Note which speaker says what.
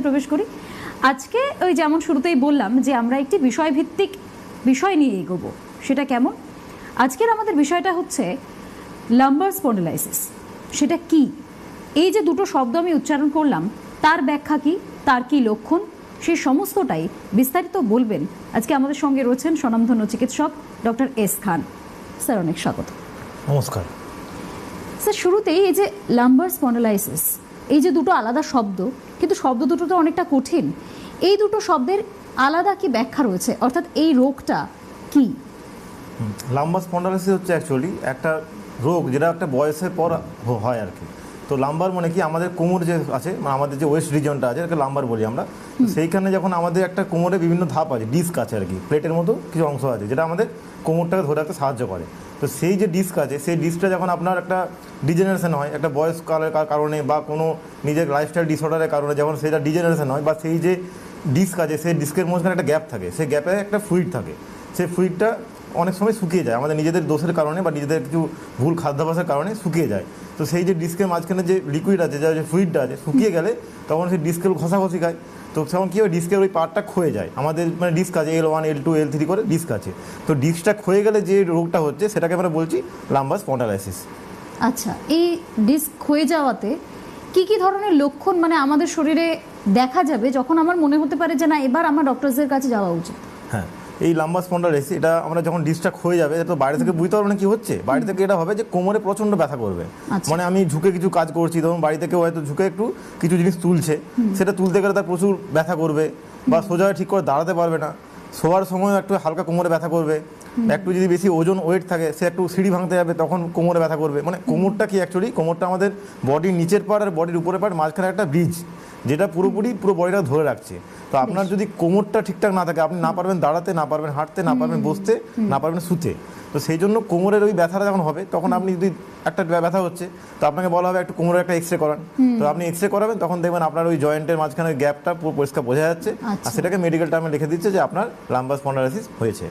Speaker 1: প্রবেশ করি। আজকে ওই যেমন শুরুতেই বললাম যে আমরা একটি বিষয়ভিত্তিক বিষয় নিয়ে এগোবো। সেটা কেমন? আজকের আমাদের বিষয়টা হচ্ছে লাম্বার স্পন্ডিলাইসিস। সেটা কি? এই যে দুটো শব্দ আমি উচ্চারণ করলাম, তার ব্যাখ্যা কি, তার কি লক্ষণ, সেই সমস্তটাই বিস্তারিত বলবেন আজকে আমাদের সঙ্গে রয়েছেন স্বনামধন্য চিকিৎসক ডক্টর এস খান। স্যার, অনেক স্বাগত।
Speaker 2: নমস্কার
Speaker 1: স্যার, শুরুতেই এই যে লাম্বার স্পন্ডিলাইসিস, এই যে দুটো আলাদা শব্দ, কিন্তু শব্দ দুটো তো অনেকটা কঠিন। এই দুটো শব্দের আলাদা কি ব্যাখ্যা রয়েছে, অর্থাৎ এই রোগটা কি?
Speaker 2: লাম্বার স্পন্ডালাইসিস হচ্ছে অ্যাকচুয়ালি একটা রোগ যেটা একটা বয়সের পর হয় আর কি। তো লাম্বার মানে কি, আমাদের কোমর যে আছে, মানে আমাদের যে ওয়েস্ট রিজনটা আছে, এটাকে লাম্বার বলি আমরা। সেইখানে যখন আমাদের একটা কোমরে বিভিন্ন ধাপ আছে, ডিস্ক আছে আর কি, প্লেটের মতো কিছু অংশ আছে যেটা আমাদের কোমরটাকে ধরে রাখতে সাহায্য করে। তো সেই যে ডিস্ক আছে, সেই ডিস্কটা যখন আপনার একটা ডিজেনারেশন হয়, একটা বয়সকালের কারণে বা কোনো নিজের লাইফস্টাইল ডিসঅর্ডারের কারণে যখন সেটা ডিজেনারেশন হয়, বা সেই যে ডিস্ক আছে সেই ডিস্কের মধ্যে একটা গ্যাপ থাকে, সেই গ্যাপে একটা ফ্লুইড থাকে। সেই ফ্লুইডটা অনেক সময় শুকিয়ে যায়, আমাদের নিজেদের দোষের কারণে বা নিজেদের কিছু ভুল খাদ্যাভ্যাসের কারণে শুকিয়ে যায়। তো সেই যে ডিস্কের মাঝখানে যে লিকুইড আছে, যে ফ্লুইডটা আছে, শুকিয়ে গেলে তখন সেই ডিস্কের ঘষাঘষি খায়। তো তখন কী হয়, ডিস্কের ওই পার্টটা ক্ষয়ে যায়। আমাদের মানে ডিস্ক আছে L1 L2 L3 করে ডিস্ক আছে। তো ডিস্কটা ক্ষয়ে গেলে যে রোগটা হচ্ছে সেটাকে আমরা বলছি লাম্বার স্পন্ডালাইসিস।
Speaker 1: আচ্ছা, এই ডিস্ক ক্ষয়ে যাওয়াতে কি কি ধরনের লক্ষণ মানে আমাদের শরীরে দেখা যাবে যখন আমার মনে হতে পারে যে না, এবার আমার ডক্টরসদের কাছে যাওয়া উচিত?
Speaker 2: হ্যাঁ, এই লাম্বার স্পন্ডালাইসিস এটা আমরা যখন ডিস্কটা ক্ষয়ে যাবে, এটা তো বাইরে থেকে বুঝতে পারবো না কি হচ্ছে। বাইরে থেকে এটা হবে যে কোমরে প্রচণ্ড ব্যথা করবে। মানে আমি ঝুঁকে কিছু কাজ করছি, তখন বাড়ি থেকে হয়তো ঝুঁকে একটু কিছু জিনিস তুলছে, সেটা তুলতে গেলে তার প্রচুর ব্যথা করবে, বা সোজা ঠিক করে দাঁড়াতে পারবে না। শোয়ার সময় একটু হালকা কোমরে ব্যথা করবে। একটু যদি বেশি ওজন ওয়েট থাকে, সে একটু সিঁড়ি ভাঙতে যাবে, তখন কোমরে ব্যথা করবে। মানে কোমরটা কি অ্যাকচুয়ালি, কোমরটা আমাদের বডির নিচের পার্ট আর বডির উপরের পার্ট মাঝখানে একটা ব্রিজ, যেটা পুরো বডিটা ধরে রাখছে। তো আপনার যদি কোমরটা ঠিকঠাক না থাকে, আপনি না পারবেন দাঁড়াতে, না পারবেন হাঁটতে, না পারবেন বসতে, না পারবেন শুতে। তো সেই জন্য কোমরের ওই ব্যথাটা যখন হবে, তখন আপনি যদি একটা ব্যথা হচ্ছে, তো আপনাকে বলা হবে একটু কোমরের একটা এক্সরে করান। তো আপনি এক্সরে করাবেন, তখন দেখবেন আপনার ওই জয়েন্টের মাঝখানে গ্যাপটা পুরো পরিষ্কার বোঝা যাচ্ছে, আর সেটাকে মেডিকেল টার্মে লিখে দিচ্ছে যে আপনার লাম্বার স্পন্ডালাইসিস হয়েছে।